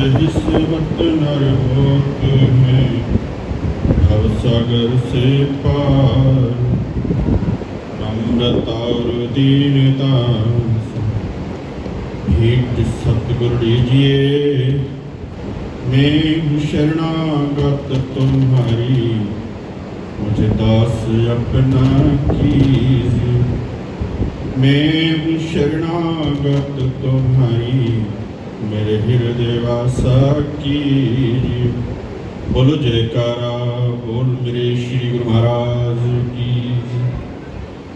हिस्मत नर होत हैं भव सागर से पार। नम्रता और दीनता भेंट सतगुरु दीजिए। मैं हूँ शरणागत तुम्हारी, मुझे दास अपना कीजिए। मैं हूँ शरणागत तुम्हारी, मेरे हृदय वासा कीजिए। बोलो जयकारा बोल मेरे श्री गुरु महाराज की,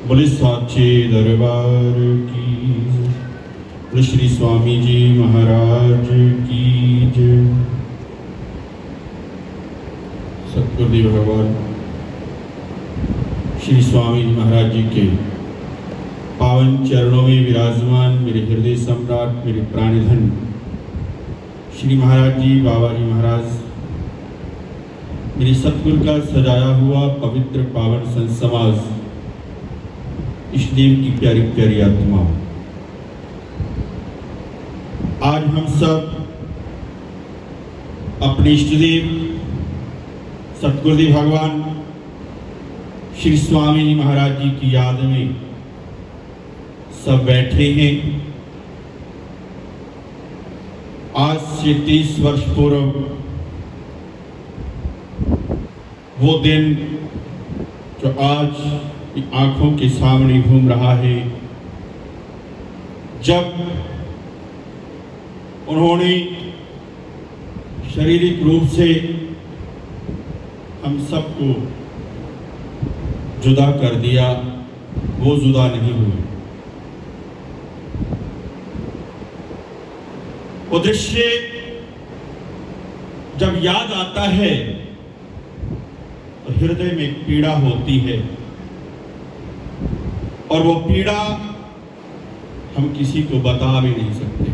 बोले साचे दरबार की, बोले श्री स्वामी जी महाराज की जय। सतगुरुदेव भगवान श्री स्वामी जी महाराज जी के पावन चरणों में विराजमान मेरे हृदय सम्राट, मेरे प्राणधन श्री महाराज जी, बाबा जी महाराज, मेरे सतगुरु का सजाया हुआ पवित्र पावन संत समाज, इष्टदेव की प्यारी प्यारी आत्मा, आज हम सब अपने इष्टदेव सतगुरुदेव भगवान श्री स्वामी जी महाराज जी की याद में सब बैठे हैं। आज से 30 वर्ष पूर्व वो दिन जो आज आंखों के सामने घूम रहा है, जब उन्होंने शारीरिक रूप से हम सबको जुदा कर दिया, वो जुदा नहीं हुए। वो दृश्य जब याद आता है तो हृदय में पीड़ा होती है, और वो पीड़ा हम किसी को बता भी नहीं सकते,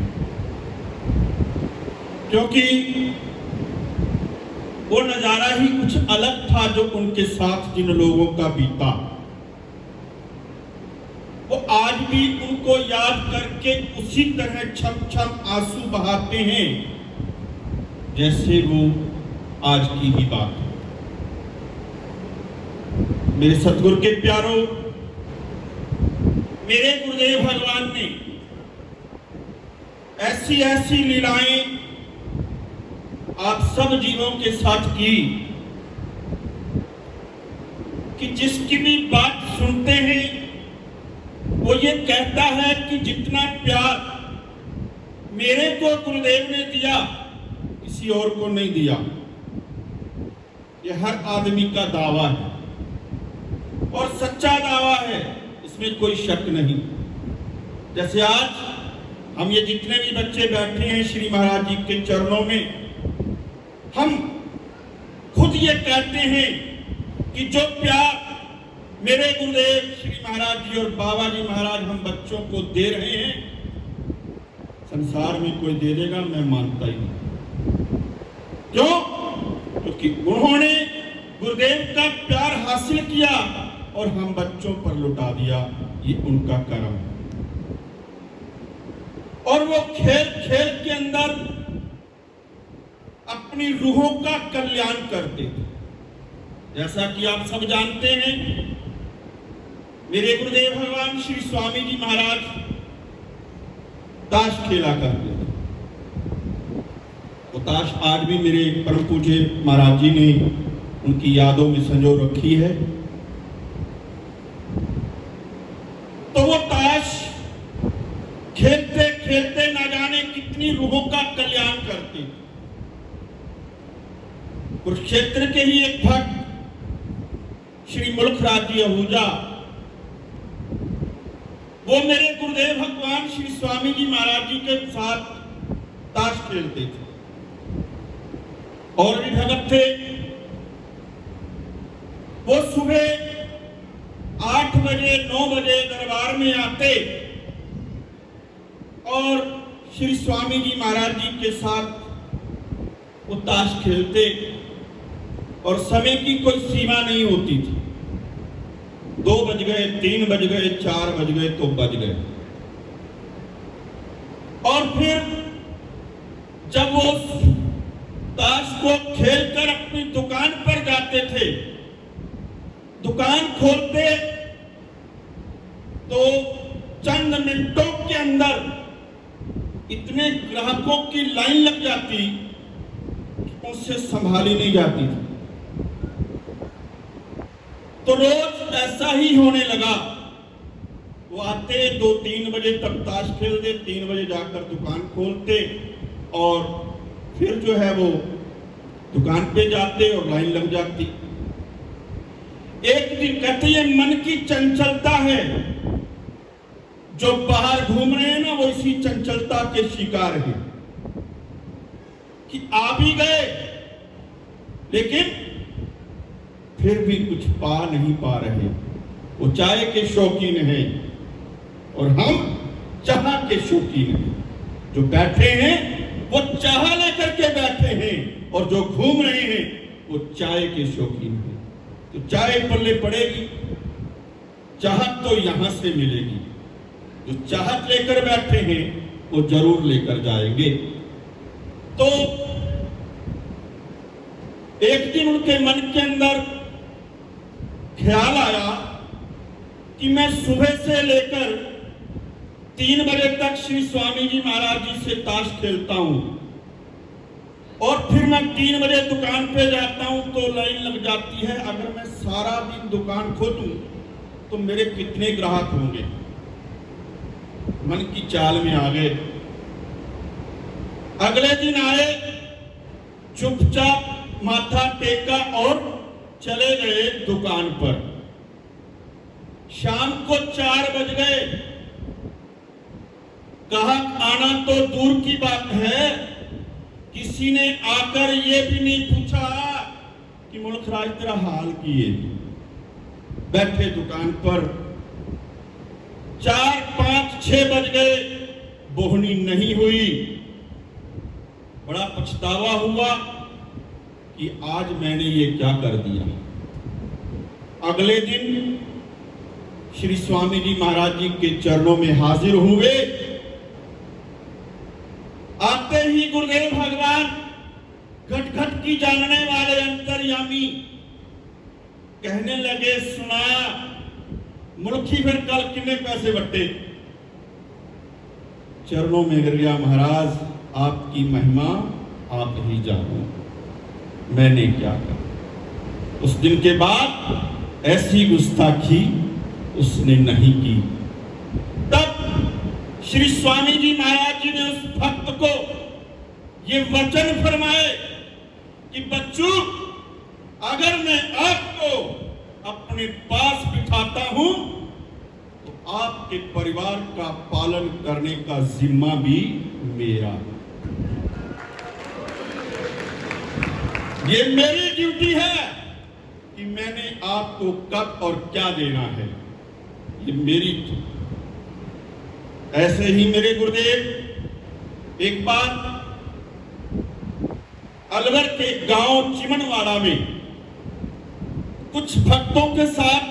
क्योंकि वो नजारा ही कुछ अलग था जो उनके साथ जिन लोगों का बीता। वो आज भी उनको याद करके उसी तरह छम छम आंसू बहाते हैं जैसे वो आज की ही बात है। मेरे सतगुरु के प्यारों, मेरे गुरुदेव भगवान ने ऐसी ऐसी लीलाएं आप सब जीवों के साथ की कि जिसकी भी बात सुनते हैं वो ये कहता है कि जितना प्यार मेरे को गुरुदेव ने दिया किसी और को नहीं दिया। ये हर आदमी का दावा है और सच्चा दावा है, इसमें कोई शक नहीं। जैसे आज हम ये जितने भी बच्चे बैठे हैं श्री महाराज जी के चरणों में, हम खुद ये कहते हैं कि जो प्यार मेरे गुरुदेव श्री महाराज जी और बाबा जी महाराज हम बच्चों को दे रहे हैं, संसार में कोई दे देगा मैं मानता ही नहीं। क्यों? क्योंकि उन्होंने गुरुदेव का प्यार हासिल किया और हम बच्चों पर लुटा दिया, ये उनका कर्म है। और वो खेल खेल के अंदर अपनी रूहों का कल्याण करते थे। जैसा कि आप सब जानते हैं, मेरे गुरुदेव भगवान श्री स्वामी जी महाराज ताश खेला करते थे। वो ताश आज भी मेरे परम पूज्य महाराज जी ने उनकी यादों में संजो रखी है। तो वो ताश खेलते खेलते ना जाने कितनी रूहों का कल्याण करते थे। कुरुक्षेत्र के ही एक भक्त श्री मुल्खराज जी आहूजा, वो मेरे गुरुदेव भगवान श्री स्वामी जी महाराज जी के साथ ताश खेलते थे। और भी भगत थे, वो सुबह 8 बजे 9 बजे दरबार में आते और श्री स्वामी जी महाराज जी के साथ वो ताश खेलते, और समय की कोई सीमा नहीं होती थी। 2 बज गए, 3 बज गए, 4 बज गए तो बज गए। और फिर जब वो जाते थे। दुकान खोलते तो चंद मिनटों के अंदर इतने ग्राहकों की लाइन लग जाती कि उससे संभाली नहीं जाती थी। तो रोज ऐसा ही होने लगा। वो आते 2-3 बजे तक ताश खेलते, 3 बजे जाकर दुकान खोलते और फिर जो है वो दुकान पे जाते और लाइन लग जाती। एक दिन कहते ये मन की चंचलता है, जो बाहर घूम रहे हैं ना वो इसी चंचलता के शिकार हैं कि आ भी गए लेकिन फिर भी कुछ पा नहीं पा रहे। वो चाय के शौकीन हैं और हम चाह के शौकीन हैं। जो बैठे हैं वो चाह लेकर के बैठे हैं और जो घूम रहे हैं वो चाय के शौकीन हैं। तो चाय पल्ले पड़ेगी, चाहत तो यहां से मिलेगी। जो चाहत लेकर बैठे हैं वो जरूर लेकर जाएंगे। तो एक दिन उनके मन के अंदर ख्याल आया कि मैं सुबह से लेकर 3 बजे तक श्री स्वामी जी महाराज जी से ताश खेलता हूं और फिर मैं 3 बजे दुकान पे जाता हूं तो लाइन लग जाती है। अगर मैं सारा दिन दुकान खोलूं तो मेरे कितने ग्राहक होंगे। मन की चाल में आ गए। अगले दिन आए, चुपचाप माथा टेका और चले गए दुकान पर। शाम को 4 बज गए। ग्राहक आना तो दूर की बात है, किसी ने आकर ये भी नहीं पूछा कि मुल्क राज तेरा हाल किए। बैठे दुकान पर 4, 5, 6 बज गए, बोहनी नहीं हुई। बड़ा पछतावा हुआ कि आज मैंने ये क्या कर दिया। अगले दिन श्री स्वामी जी महाराज जी के चरणों में हाजिर हुए। आते ही गुरुदेव भगवान घट घट की जानने वाले अंतर्यामी कहने लगे, सुना मुल्खी फिर कल कितने पैसे बट्टे। चरणों में गिर गया, महाराज आपकी महिमा आप ही जानो, मैंने क्या कहा। उस दिन के बाद ऐसी गुस्ताखी उसने नहीं की। तब श्री स्वामी जी महाराज जी ने उस भक्त को ये वचन फरमाए कि बच्चू, अगर मैं आपको अपने पास बिठाता हूं तो आपके परिवार का पालन करने का जिम्मा भी मेरा। ये मेरी ड्यूटी है कि मैंने आपको कब और क्या देना है, ये मेरी। ऐसे ही मेरे गुरुदेव एक बार अलवर के गांव चिमनवाड़ा में कुछ भक्तों के साथ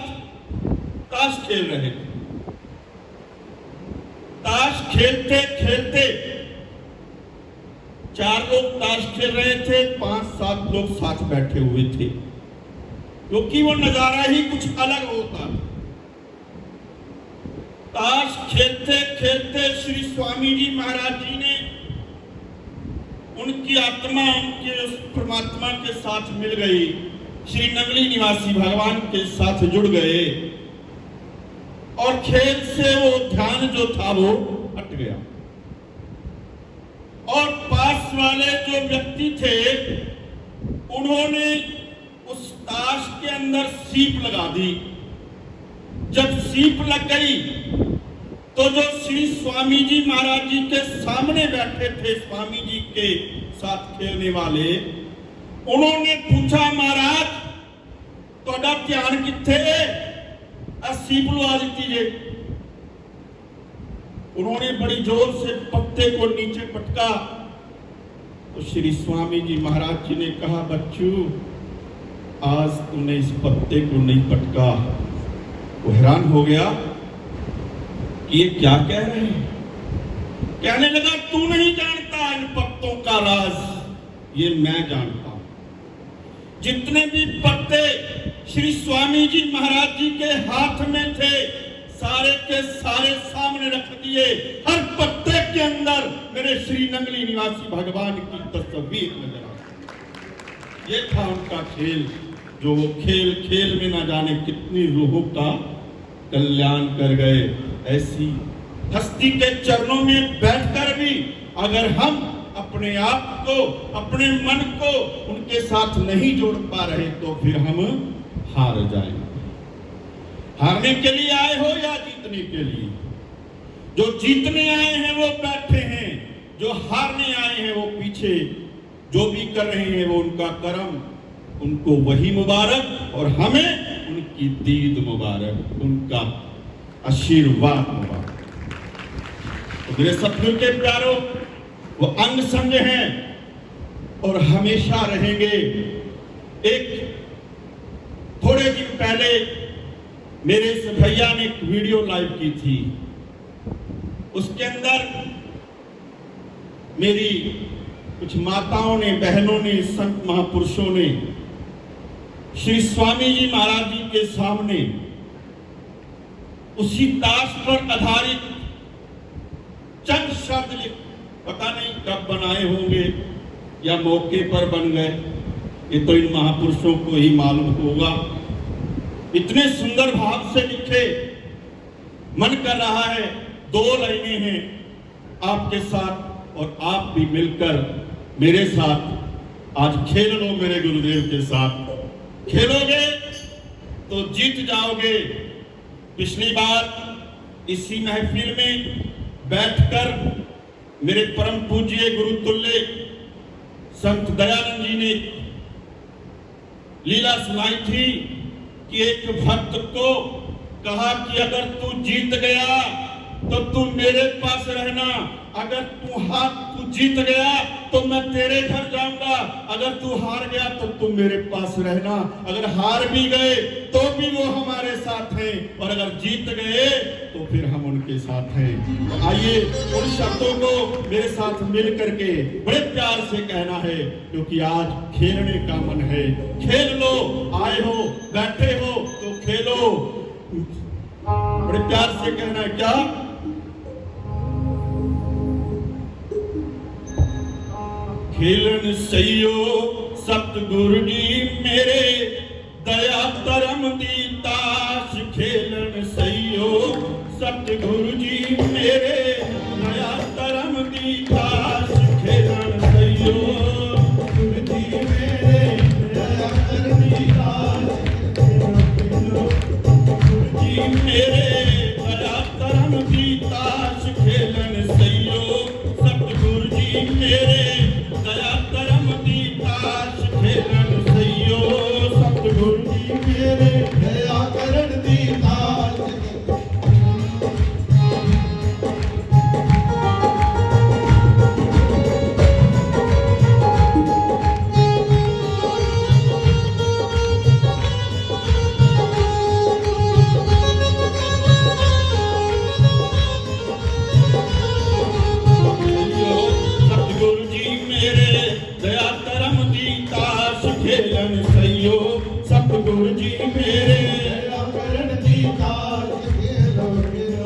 ताश खेल रहे थे। ताश खेलते खेलते 4 लोग ताश खेल रहे थे, 5-7 लोग साथ बैठे हुए थे, क्योंकि वो नजारा ही कुछ अलग होता। ताश खेलते खेलते श्री स्वामी जी महाराज जी ने उनकी आत्मा उनके उस परमात्मा के साथ मिल गई। श्री नगली निवासी भगवान के साथ जुड़ गए और खेल से वो ध्यान जो था वो हट गया। और पास वाले जो व्यक्ति थे उन्होंने उस ताश के अंदर सीप लगा दी। जब सीप लग गई तो जो श्री स्वामी जी महाराज जी के सामने बैठे थे, स्वामी जी के साथ खेलने वाले, उन्होंने पूछा, महाराज तोड़ा ध्यान किथे, सीप लुआ दी जे। उन्होंने बड़ी जोर से पत्ते को नीचे पटका तो श्री स्वामी जी महाराज जी ने कहा, बच्चू आज तूने इस पत्ते को नहीं पटका। वो हैरान हो गया कि ये क्या कह रहे हैं। कहने लगा, तू नहीं जानता इन पत्तों का राज, ये मैं जानता हूं। जितने भी पत्ते श्री स्वामी जी महाराज जी के हाथ में थे सारे के सारे सामने रख दिए। हर पत्ते के अंदर मेरे श्री नंगली निवासी भगवान की तस्वीर नजर आई। ये था उनका खेल, जो वो खेल खेल में न जाने कितनी रूहों का कल्याण कर गए। ऐसी हस्ती के चरणों में बैठकर भी अगर हम अपने आप को, अपने मन को उनके साथ नहीं जोड़ पा रहे तो फिर हम हार जाएंगे। हारने के लिए आए हो या जीतने के लिए? जो जीतने आए हैं वो बैठे हैं, जो हारने आए हैं वो पीछे। जो भी कर रहे हैं वो उनका कर्म, उनको वही मुबारक और हमें उनकी दीद मुबारक, उनका आशीर्वाद मुबारक। तो मेरे सतगुरु के प्यारों, वो अंग संग हैं और हमेशा रहेंगे। एक थोड़े दिन पहले मेरे इस भैया ने एक वीडियो लाइव की थी, उसके अंदर मेरी कुछ माताओं ने, बहनों ने, संत महापुरुषों ने श्री स्वामी जी महाराज जी के सामने उसी दास पर आधारित चंद शब्द लिख, पता नहीं कब बनाए होंगे या मौके पर बन गए, ये तो इन महापुरुषों को ही मालूम होगा। इतने सुंदर भाव से लिखे, मन कर रहा है दो लाइनें हैं आपके साथ और आप भी मिलकर मेरे साथ आज खेल लो। मेरे गुरुदेव के साथ खेलोगे तो जीत जाओगे। पिछली बार इसी महफिल में बैठकर मेरे परम पूज्य गुरुतुल्य संत दयानंद जी ने लीला सुनाई थी कि एक भक्त को कहा कि अगर तू जीत गया तो तू मेरे पास रहना, अगर तू जीत गया तो मैं तेरे घर जाऊंगा, अगर तू हार गया तो तू मेरे पास रहना। अगर हार भी गए तो भी वो हमारे साथ हैं और अगर जीत गए तो फिर हम उनके साथ हैं। तो आइए उन शब्दों को मेरे साथ मिल करके बड़े प्यार से कहना है, क्योंकि आज खेलने का मन है। खेल लो, आए हो, बैठे हो तो खेलो। बड़े प्यार से कहना है क्या? खेलन सहियो सतगुरु जी मेरे, दया धर्म दी ताश। खेलन सहियो सतगुरु जी मेरे, दया धर्म दी ताश। खेलन सहियो गुरु जी मेरे, दया धर्म दी ताश। गुरु जी मेरे, दया धर्म दी ताश। खेलन सहियो सतगुरु जी मेरे, दया करम दी ताश। खेलन सहियो सतगुरु जी मेरे, दया करन दी ताश। खेलन सहियो सतगुरु जी मेरे, दया करन दी ताश। खेलो खेलो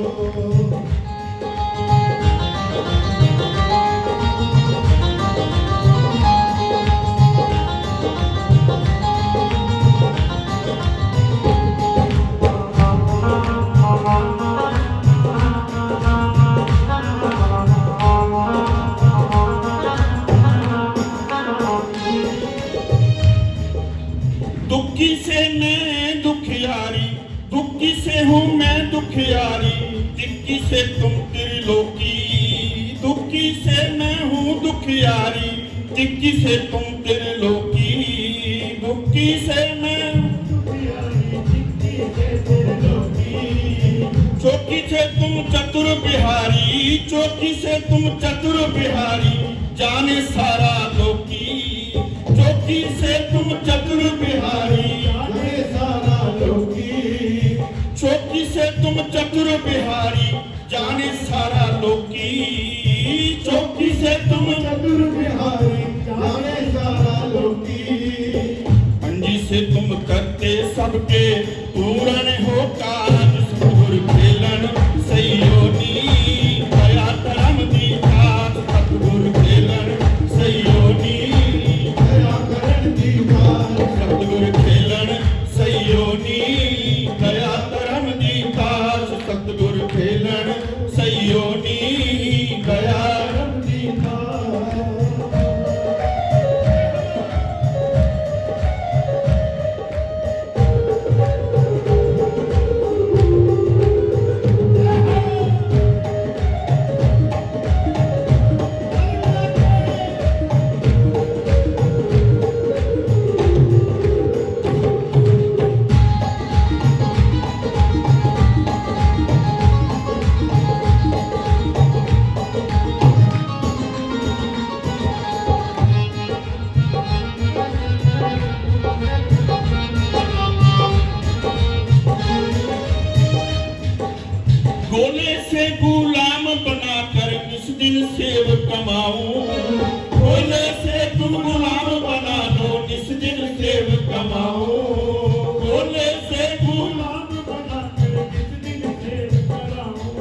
दुखी से मैं दुखियारी, दुखी से हूँ मैं दुखियारी। दिक्की से तुम त्रिलोकी, दुखी से मैं हूँ दुखियारी। दिक्की से तुम त्रिलोकी, दुखी से मैं दुखियारी। दिक्की से त्रिलोकी, चौकी से तुम चतुर बिहारी। चौकी से तुम चतुर बिहारी, जाने सारा लोकी। चौकी से तुम चतुर बिहारी, जाने सारा लोकी। चौकी से तुम चतुर बिहारी, जाने सारा लोकी। चौकी से तुम चतुर बिहारी, जाने सारा लोकी। के पूरन हो काज सतगुर खेलन सयोनी दया करम दी दात सतगुर खेलन सयोनी दया करम दी दात सतगुर खेलन सयोनी दया करम दी दात सतगुर खेलन सयोनी दया करम दी दात। गोले से गुलाम बनाकर इस दिन सेव कमाऊं गोले से तुम गुलाम बना दो इस दिन सेव कमाऊं गोले से गुलाम बनाकर इस दिन सेव कमाऊं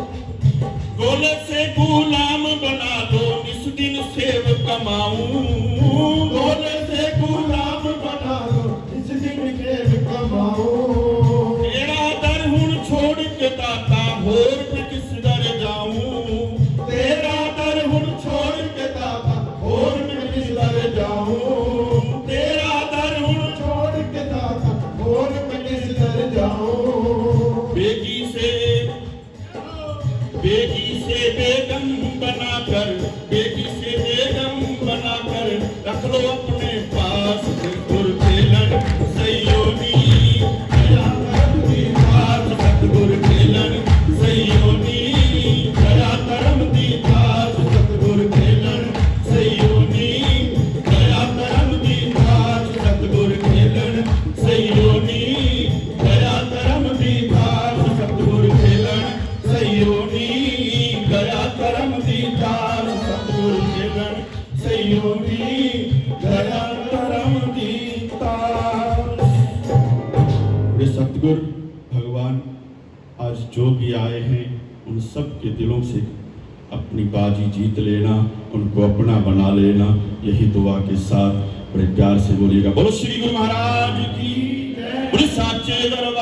गोले से गुलाम बना दो इस दिन सेव कमाऊं गोले से गुलाम बना दो इस दिन सेव कमाऊं तेरा दर हुण छोड़ के दाता होर मैं किस दर जाऊं तेरा दर हुण छोड़ के दाता होर मैं किस दर जाऊं तेरा दर हुण छोड़ के दाता होर मैं किस दर जाऊं बेगी से बेगम बनाकर बेगी से बेगम बनाकर रख लो अपने पास सतगुर खेलन सयोनी दया करम दी दात सतगुर खेलन सयोनी दया करम दी दात सतगुर खेलन सयोनी दया करम दी दात सतगुर खेलन सयोनी दया करम दी दात सतगुर खेलन सयोनी दया करम दी दात सतगुर खेलन सयोनी दया करम दी दात। सतगुर भगवान आज जो भी आए हैं उन सब के दिलों से अपनी बाजी जीत लेना उनको अपना बना लेना यही दुआ के साथ बड़े प्यार से बोलिएगा बोलो श्री गुरु महाराज की बोलो साचे दरबार।